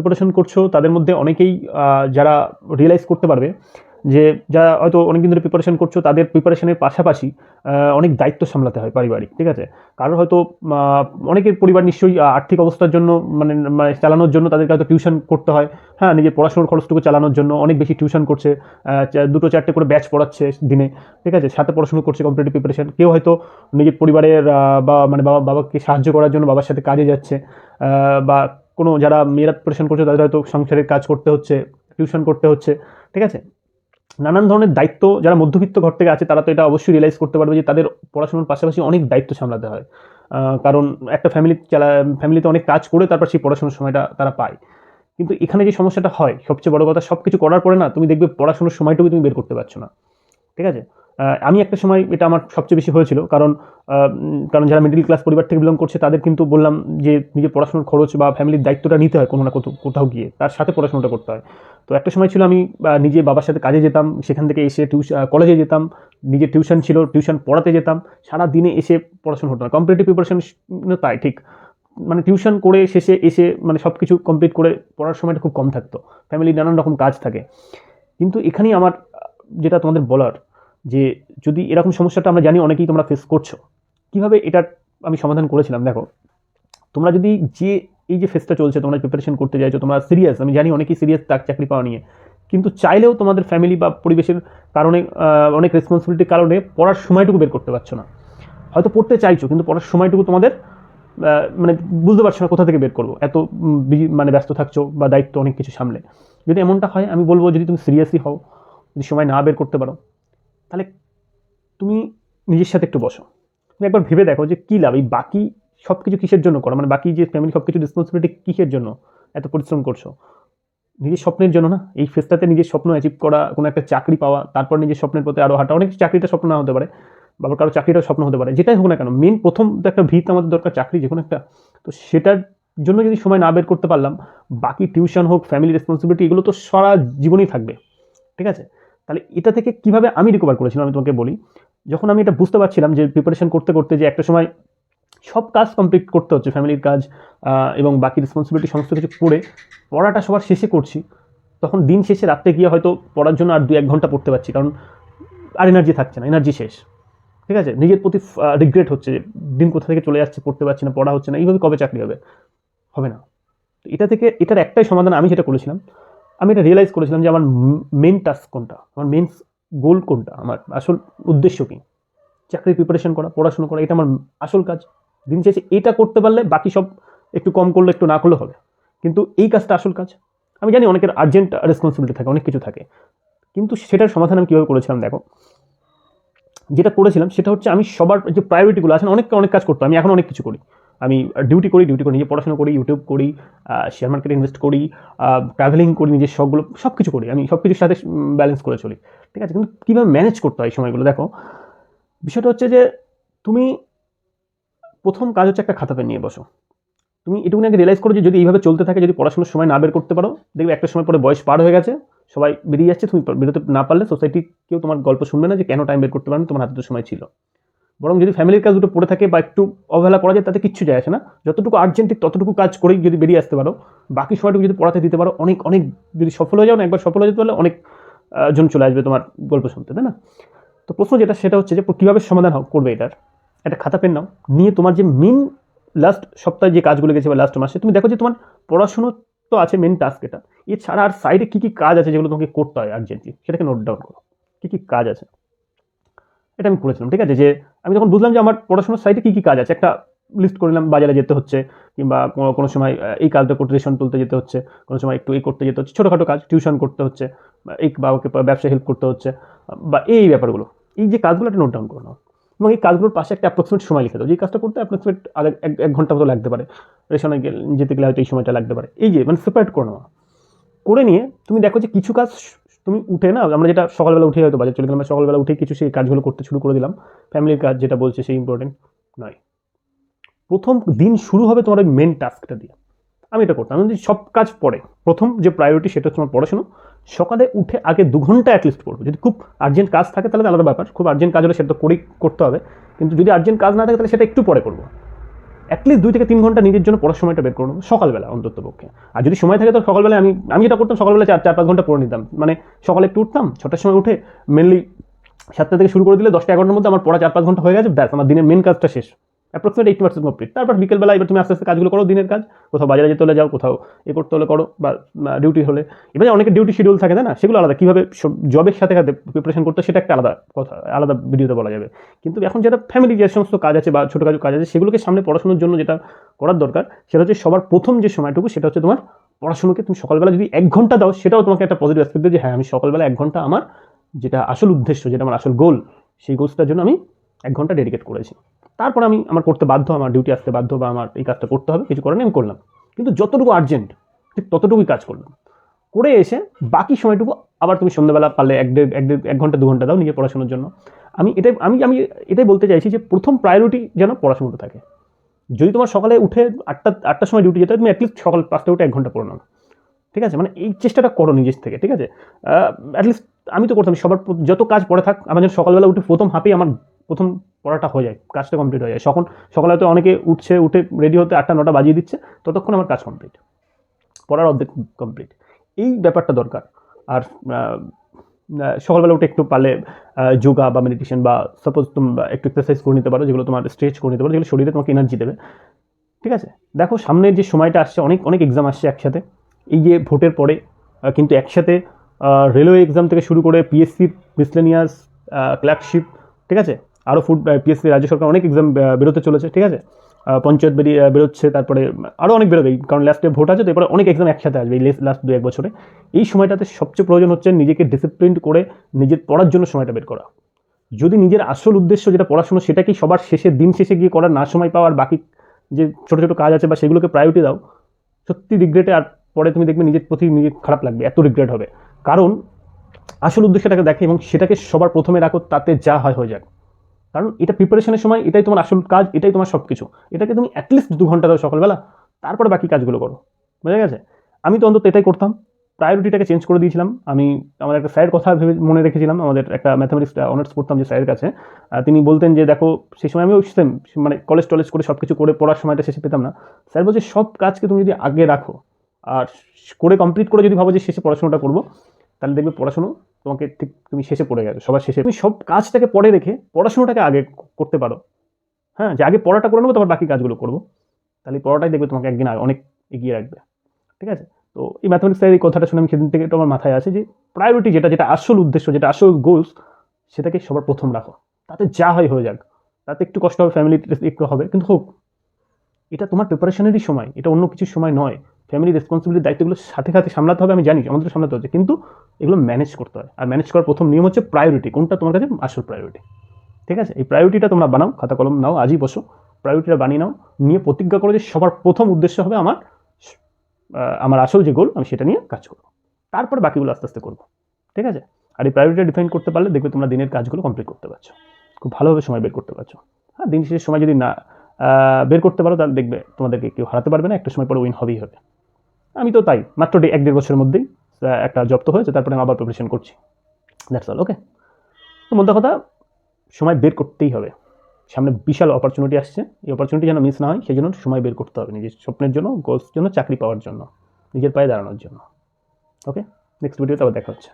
Preparation করছো তাদের মধ্যে অনেকেই যারা রিয়েলাইজ করতে পারবে যে যারা হয়তো অনেকদিন ধরে প্রিপারেশন করছো তাদের প্রিপারেশনের পাশাপাশি অনেক দায়িত্ব সামলাতে হয় পারিবারিক, ঠিক আছে? কারোর হয়তো অনেকের পরিবার নিশ্চয়ই আর্থিক অবস্থার জন্য মানে মানে চালানোর জন্য তাদেরকে হয়তো টিউশন করতে হয়, হ্যাঁ, নিজের পড়াশোনার খরচটুকু চালানোর জন্য অনেক বেশি টিউশন করছে, 2-4টে করে ব্যাচ পড়াচ্ছে দিনে, ঠিক আছে, সাথে পড়াশোনা করছে কম্পিটিটিভ প্রিপারেশন। কেউ হয়তো নিজের পরিবারের বা মানে বাবাকে সাহায্য করার জন্য বাবার সাথে কাজে যাচ্ছে, বা কোনো যারা মেয়েরা প্রিপারেশন করছে তাদের হয়তো সংসারের কাজ করতে হচ্ছে, টিউশন করতে হচ্ছে, ঠিক আছে? নানান ধরনের দায়িত্ব যারা মধ্যবিত্ত ঘর থেকে আছে তারা তো এটা অবশ্যই রিয়েলাইজ করতে পারবে যে তাদের পড়াশোনার পাশাপাশি অনেক দায়িত্ব সামলাতে হয়, কারণ একটা ফ্যামিলিতে অনেক কাজ করে তারপর সেই পড়াশোনার সময়টা তারা পায়। কিন্তু এখানে যে সমস্যাটা হয় সবচেয়ে বড় কথা, সব কিছু করার পরে না তুমি দেখবে পড়াশোনার সময়টুকু তুমি বের করতে পারছো না, ঠিক আছে? আমি একটা সময় এটা আমার সবচেয়ে বেশি হয়েছিল, কারণ যারা মিডল ক্লাস পরিবার থেকে বিলং করছে তাদের কিন্তু বললাম যে নিজের পড়াশোনার খরচ বা ফ্যামিলির দায়িত্বটা নিতে হয় কোনো না কোথাও গিয়ে, তার সাথে পড়াশোনাটা করতে হয়। তো একটা সময় ছিল আমি নিজে বাবার সাথে কাজে যেতাম, সেখান থেকে এসে কলেজে যেতাম, নিজের টিউশন ছিল, টিউশন পড়াতে যেতাম, সারা দিনে এসে পড়াশোনা হতো না। কম্পিটিটিভ প্রিপারেশন তাই ঠিক, মানে টিউশন করে শেষে এসে মানে সব কিছু কমপ্লিট করে পড়ার সময়টা খুব কম থাকতো, ফ্যামিলির নানান রকম কাজ থাকে। কিন্তু এখানেই আমার যেটা তোমাদের বলার, যে যদি এরকম সমস্যাটা আমরা জানি অনেকেই তোমরা ফেস করছো, কীভাবে এটার আমি সমাধান করেছিলাম। দেখো, তোমরা যদি এই যে ফেসটা চলছে, তোমরা প্রিপারেশন করতে চাইছো, তোমরা সিরিয়াস, আমি জানি অনেকেই সিরিয়াস চাকরি পাওয়া নিয়ে, কিন্তু চাইলেও তোমাদের ফ্যামিলি বা পরিবেশের কারণে অনেক রেসপন্সিবিলিটির কারণে পড়ার সময়টুকু বের করতে পারছো না। হয়তো পড়তে চাইছো কিন্তু পড়ার সময়টুকু তোমাদের মানে বুঝতে পারছো না কোথা থেকে বের করবো, এত মানে ব্যস্ত থাকছো বা দায়িত্ব অনেক কিছু সামলে। যদি এমনটা হয় আমি বলবো, যদি তুমি সিরিয়াসলি হও, যদি সময় না বের করতে পারো, তাহলে তুমি নিজের সাথে একটু বসো, তুমি একবার ভেবে দেখো যে কী লাভ এই বাকি সব কিছু কিসের জন্য করো, মানে বাকি যে ফ্যামিলি সব কিছু রেসপন্সিবিলিটি কিসের জন্য এত পরিশ্রম করছো? নিজের স্বপ্নের জন্য না? এই ফেসটাতে নিজের স্বপ্ন অ্যাচিভ করা, কোনো একটা চাকরি পাওয়া, তারপর নিজের স্বপ্নের প্রতি আরও হাঁটা। অনেক চাকরিটা স্বপ্ন না হতে পারে, বা কারো চাকরিটাও স্বপ্ন হতে পারে, যেটাই হোক না কেন, মেন প্রথম তো একটা ভিত আমাদের দরকার, চাকরি যে কোনো একটা। তো সেটার জন্য যদি সময় না বের করতে পারলাম, বাকি টিউশন হোক, ফ্যামিলি রেসপন্সিবিলিটি, এগুলো তো সারা জীবনই থাকবে, ঠিক আছে? তাহলে এটা থেকে কীভাবে আমি রিকভার করেছিলাম আমি তোমাকে বলি। যখন আমি এটা বুঝতে পারছিলাম যে প্রিপারেশন করতে করতে যে একটা সময় সব কাজ কমপ্লিট করতে হচ্ছে, ফ্যামিলির কাজ এবং বাকি রেসপন্সিবিলিটি সমস্ত কিছু করে পড়াটা সবার শেষে করছি, তখন দিন শেষে রাত্রে গিয়ে হয়তো পড়ার জন্য আর 2-1 ঘন্টা পড়তে পারছি, কারণ আর এনার্জি থাকছে না, এনার্জি শেষ, ঠিক আছে? নিজের প্রতি রিগ্রেট হচ্ছে যে দিন কোথা থেকে চলে যাচ্ছে, পড়তে পারছি না, পড়া হচ্ছে না, এইভাবে কবে চাকরি হবে? হবে না। তো এটার একটাই সমাধান আমি যেটা করেছিলাম, আমি এটা রিয়েলাইজ করেছিলাম যে আমার মেন টাস্ক কোনটা, আমার মেন গোল কোনটা, আমার আসল উদ্দেশ্য কী। চাকরির প্রিপারেশন করা, পড়াশোনা করা, এটা আমার আসল কাজ। দিন শেষে এটা করতে পারলে বাকি সব একটু কম করলে একটু না করলে হবে, কিন্তু এই কাজটা আসল কাজ। আমি জানি অনেকের আর্জেন্ট রেসপন্সিবিলিটি থাকে, অনেক কিছু থাকে, কিন্তু সেটার সমাধান আমি কীভাবে করেছিলাম দেখো। যেটা করেছিলাম সেটা হচ্ছে, আমি সবার যে প্রায়োরিটিগুলো আছে, অনেক কাজ করতো, আমি এখন অনেক কিছু করি। আমি ডিউটি করি, নিজে পড়াশোনা করি, ইউটিউব করি, শেয়ার মার্কেটে ইনভেস্ট করি, ট্রাভেলিং করি, নিজের শখগুলো সব কিছু করি, আমি সব কিছুর সাথে ব্যালেন্স করে চলি, ঠিক আছে? কিন্তু কীভাবে ম্যানেজ করতে হয় এই সময়গুলো দেখো। বিষয়টা হচ্ছে যে তুমি প্রথম কাজ হচ্ছে একটা খাতা পেন নিয়ে বসো। তুমি এটুকুনি আগে রিয়েলাইজ করো যে যদি এইভাবে চলতে থাকে, যদি পড়াশোনার সময় না বের করতে পারো, দেখবে একটা সময় পরে বয়স পার হয়ে গেছে, সবাই বেরিয়ে যাচ্ছে, তুমি বেরোতে না পারলে সোসাইটি কেউ তোমার গল্প শুনবে না যে কেন টাইম বের করতে পারেন, তোমার হাতে তো সময় ছিল। বরং যদি ফ্যামিলির কাজ দুটো পড়ে থাকে বা একটু অবহেলা করা যায়, তাতে কিচ্ছু যায় আসে না। যতটুকু আর্জেন্ট ততটুকু কাজ করেই যদি বেরিয়ে আসতে পারো, বাকি সময়টুকু যদি পড়াতে দিতে পারো, অনেক অনেক যদি সফল হয়ে যাও না, একবার সফল হয়ে যেতে পারলে অনেক জন চলে আসবে তোমার গল্প শুনতে, তাই না? তো প্রশ্ন যেটা সেটা হচ্ছে যে কীভাবে সমাধান করবে এটার। একটা খাতা পেন নাও, নিয়ে তোমার যে মেন লাস্ট সপ্তাহে যে কাজগুলো গেছে বা লাস্ট মাসে, তুমি দেখো যে তোমার পড়াশুনো তো আছে মেন টাস্ক এটা, এছাড়া আর সাইডে কী কী কাজ আছে যেগুলো তোমাকে করতে হয় আর্জেন্টলি, সেটাকে নোট ডাউন করো, কী কী কাজ আছে। এটা আমি করেছিলাম, ঠিক আছে? যে আমি যখন বুঝলাম যে আমার পড়াশোনার সাইডে কী কী কাজ আছে, একটা লিস্ট করে নিলাম, বাজারে যেতে হচ্ছে, কিংবা কোনো সময় এই কাজটা করতে রেশন তুলতে যেতে হচ্ছে, কোনো সময় একটু এই করতে যেতে হচ্ছে, ছোটোখাটো কাজ, টিউশন করতে হচ্ছে, এই বাবাকে ব্যবসায় হেল্প করতে হচ্ছে, বা এই ব্যাপারগুলো, এই যে কাজগুলো একটা নোট ডাউন করে নাও, এবং এই কাজগুলোর পাশে একটা অ্যাপ্রক্সিমেট সময় লিখে দাও, যে কাজটা করতে অ্যাপ্রক্সিমেট আগে 1 ঘন্টা মতো লাগতে পারে, রেশনে যেতে গেলে হয়তো এই সময়টা লাগতে পারে, এই যে মানে সেপারেট করে নেওয়া। করে নিয়ে তুমি দেখো যে কিছু কাজ তুমি উঠে না, আমরা যেটা সকালবেলা উঠে হয়তো বাজার চলে গেলাম, সকালবেলা উঠে কিছু সেই কাজগুলো করতে শুরু করে দিলাম, ফ্যামিলির কাজ যেটা বলছে সেই ইম্পর্টেন্ট নয়। প্রথম দিন শুরু হবে তোমার ওই মেন টাস্কটা দিয়ে। আমি এটা করতাম, আমি সব কাজ পরে, প্রথম যে প্রায়োরিটি সেটা হচ্ছে তোমার পড়াশোনা। সকালে উঠে আগে 2 ঘন্টা অ্যাটলিস্ট পড়বো। যদি খুব আর্জেন্ট কাজ থাকে তাহলে আলাদা ব্যাপার, খুব আর্জেন্ট কাজ হলে সেটা তো করেই করতে হবে, কিন্তু যদি আর্জেন্ট কাজ না থাকে তাহলে সেটা একটু পরে করবো। অ্যাটলিস্ট 2 থেকে 3 ঘন্টা নিজের জন্য পড়ার সময়টা বের করে নেবো সকালবেলা অন্তত পক্ষে। আর যদি সময় থাকে তো সকালবেলা আমি যেটা করতাম, সকালবেলা 4-5 ঘন্টা পড়ে নিতাম। মানে সকালে একটু উঠতাম, 6টার সময় উঠে মেনলি 7টা থেকে শুরু করে দিলে 10টা-11টার মধ্যে আমার পড়া 4-5 ঘন্টা হয়ে গেছে, ব্যাস আমার দিনের মেন কাজটা শেষ, অ্যাপ্রক্সিমেট 80% কমপ্লিট। তারপর বিকেলবেলা এবার তুমি আস্তে আস্তে কাজগুলো করো, দিনের কাজ, কোথাও বাজারে যেতে হলে যাও, কোথাও করতে হলে করো, বা ডিউটি হলে। এবার অনেকের ডিউটি শিডিউল থাকে, তাই না, সেগুলো আলাদা, কীভাবে জবের সাথে সাথে প্রিপারেশন করতে সেটা একটা আলাদা কথা, আলাদা ভিডিওতে বলা যাবে। কিন্তু এখন যেটা ফ্যামিলি যে সমস্ত কাজ আছে বা ছোটোখাটো কাজ আছে, সেগুলোকে সামনে পড়াশোনার জন্য যেটা করার দরকার, সেটা হচ্ছে সবার প্রথম যে সময়টুকু, সেটা হচ্ছে তোমার পড়াশোনাকে তুমি সকালবেলা যদি 1 ঘন্টা দাও, সেটাও তোমাকে একটা পজিটিভ অ্যাসপেক্ট দেয় যে হ্যাঁ আমি সকালবেলা 1 ঘন্টা আমার যেটা আসল উদ্দেশ্য, যেটা আমার আসল গোল, সেই গোলসটার জন্য আমি 1 ঘন্টা ডেডিকেট করেছি। তারপর আমি আমার করতে বাধ্য, আমার ডিউটি আসতে বাধ্য, বা আমার এই কাজটা করতে হবে, কিছু করার নেই, আমি করলাম। কিন্তু যতটুকু আর্জেন্ট ঠিক ততটুকুই কাজ করলাম, করে এসে বাকি সময়টুকু আবার তুমি সন্ধ্যাবেলা পারলে 1 ঘন্টা 2 ঘন্টা দাও নিজের পড়াশোনার জন্য। আমি এটাই বলতে চাইছি যে প্রথম প্রায়োরিটি যেন পড়াশোনাটা থাকে। যদি তোমার সকালে উঠে 8টার সময় ডিউটি যেতে হয়, তুমি অ্যাটলিস্ট সকাল 5টায় উঠে 1 ঘন্টা পড়ে নাও, ঠিক আছে? মানে এই চেষ্টাটা করো নিজের থেকে, ঠিক আছে? অ্যাটলিস্ট আমি তো করতাম, সবার যত কাজ পড়ে থাক, আমার যেন সকালবেলা উঠে প্রথম হাঁপেই আমার প্রথম পড়াটা হয়ে যায়, কাজটা কমপ্লিট হয়ে যায়। সকালে হয়তো অনেকে উঠে রেডি হতে 8টা-9টা বাজিয়ে দিচ্ছে, ততক্ষণ আমার কাজ কমপ্লিট, পড়ার অর্ধেক কমপ্লিট। এই ব্যাপারটা দরকার। আর সকালবেলা উঠে একটু পারলে যোগা বা মেডিটেশন বা সাপোজ তুমি একটু এক্সারসাইজ করে নিতে পারো, যেগুলো তোমার স্ট্রেচ করে নিতে পারো, যেগুলো শরীরে তোমাকে এনার্জি দেবে, ঠিক আছে? দেখো সামনের যে সময়টা আসছে, অনেক এক্সাম আসছে একসাথে, এই যে ভোটের পরে কিন্তু একসাথে রেলওয়ে এক্সাম থেকে শুরু করে পিএসসি, মিসলেনিয়াস, ক্লার্কশিপ, ঠিক আছে, আরও পিএসসি, রাজ্য সরকার অনেক এক্সাম বেরোতে চলেছে, ঠিক আছে? পঞ্চায়েত বেরোচ্ছে, তারপরে আরও অনেক বেরোবেই, কারণ লাস্টে ভোট আছে, তো এরপরে অনেক এক্সাম একসাথে আসবে এই লাস্ট 2-1 বছরে। এই সময়টাতে সবচেয়ে প্রয়োজন হচ্ছে নিজেকে ডিসিপ্লিন করে নিজের পড়ার জন্য সময়টা বের করা। যদি নিজের আসল উদ্দেশ্য যেটা পড়াশোনা, সেটাকেই সবার শেষে, দিন শেষে গিয়ে করার না সময় পাওয়ার বাকি যে ছোটো ছোটো কাজ আছে বা সেগুলোকে প্রায়োরিটি দাও, সত্যি রিগ্রেটে আর পরে তুমি দেখবে নিজের প্রতি নিজের খারাপ লাগবে, এত রিগ্রেট হবে। কারণ আসল উদ্দেশ্যটাকে দেখে এবং সেটাকে সবার প্রথমে রাখো, তাতে যা হয় হয়ে যাক। কারণ এটা প্রিপারেশনের সময়, এটাই তোমার আসল কাজ, এটাই তোমার সব কিছু। এটাকে তুমি অ্যাটলিস্ট 2 ঘন্টা দাও সকালবেলা, তারপরে বাকি কাজগুলো করো, বোঝা গেছে? আমি তো অন্তত এটাই করতাম, প্রায়োরিটিটাকে চেঞ্জ করে দিয়েছিলাম। আমি আমার একটা স্যারের কথা ভেবে মনে রেখেছিলাম, আমাদের একটা ম্যাথামেটিক্স অনার্স পড়তাম যে স্যারের কাছে। তিনি বলতেন যে দেখো, সেই সময় আমিও সেম, মানে কলেজ টলেজ করে সব কিছু করে পড়ার সময়টা শেষে পেতাম না। স্যার বলছে সব কাজকে তুমি যদি আগে রাখো আর করে কমপ্লিট করে যদি ভাবো যে শেষে পড়াশোনাটা করবো, তাহলে দেখবে পড়াশুনো তোমাকে ঠিক তুমি শেষে পড়ে গেছো, সবার শেষে। তুমি সব কাজটাকে পরে রেখে পড়াশোনাটাকে আগে করতে পারো, হ্যাঁ, যে আগে পড়াটা করে নেবো, তারপর বাকি কাজগুলো করবো, তাহলে পড়াটাই দেখবে তোমাকে একদিন অনেক এগিয়ে রাখবে, ঠিক আছে? তো এই ম্যাথমেটিক্সের এই কথাটা শুনে আমি সেদিন থেকে এটা আমার মাথায় আছে যে প্রায়োরিটি যেটা আসল উদ্দেশ্য, যেটা আসল গোলস, সেটাকে সবার প্রথম রাখো, তাতে যা হয় হয়ে যাক। তাতে একটু কষ্ট হবে, ফ্যামিলি একটু হবে, কিন্তু হোক। এটা তোমার প্রিপারেশনেরই সময়, এটা অন্য কিছুর সময় নয়। ফ্যামিলি রেসপন্সিবিলিটির দায়িত্বগুলো সাথে সাথে সামলাতে হবে, আমি জানি আমাদের সামলাতে হচ্ছে, কিন্তু এগুলো ম্যানেজ করতে হয়। আর ম্যানেজ করার প্রথম নিয়ম হচ্ছে প্রায়োরিটি, কোনটা তোমার কাছে আসল প্রায়োরিটি, ঠিক আছে? এই প্রায়োরিটিটা তোমরা বানাও, খাতা কলম নাও, আজই বসো, প্রায়োরিটিটা বানিয়ে নাও, নিয়ে প্রতিজ্ঞা করো যে সবার প্রথম উদ্দেশ্য হবে আমার আসল যে গোল, আমি সেটা নিয়ে কাজ করবো, তারপর বাকিগুলো আস্তে আস্তে করবো, ঠিক আছে? আর এই প্রায়োরিটিটা ডিফাইন করতে পারলে দেখবে তোমরা দিনের কাজগুলো কমপ্লিট করতে পারছো, খুব ভালোভাবে সময় বের করতে পারছো। হ্যাঁ, দিন শেষের সময় যদি না বের করতে পারো, তাহলে দেখবে তোমাদেরকে কেউ হারাতে পারবে না, একটা সময় পরে উইন হবেই হবে। আমি তো তাই মাত্র 1-1.5 বছরের মধ্যেই একটা জব তো হয়েছে, তারপরে আমি আবার প্রিপারেশন করছি, দ্যাটস অল। ওকে, তো মোদ্দা কথা, সময় বের করতেই হবে। সামনে বিশাল অপরচুনিটি আসছে, এই অপরচুনিটি যেন মিস না হয়, সেই জন্য সময় বের করতে হবে নিজের স্বপ্নের জন্য, গোলস জন্য, চাকরি পাওয়ার জন্য, নিজের পায়ে দাঁড়ানোর জন্য। ওকে, নেক্সট ভিডিওতে আবার দেখা হচ্ছে।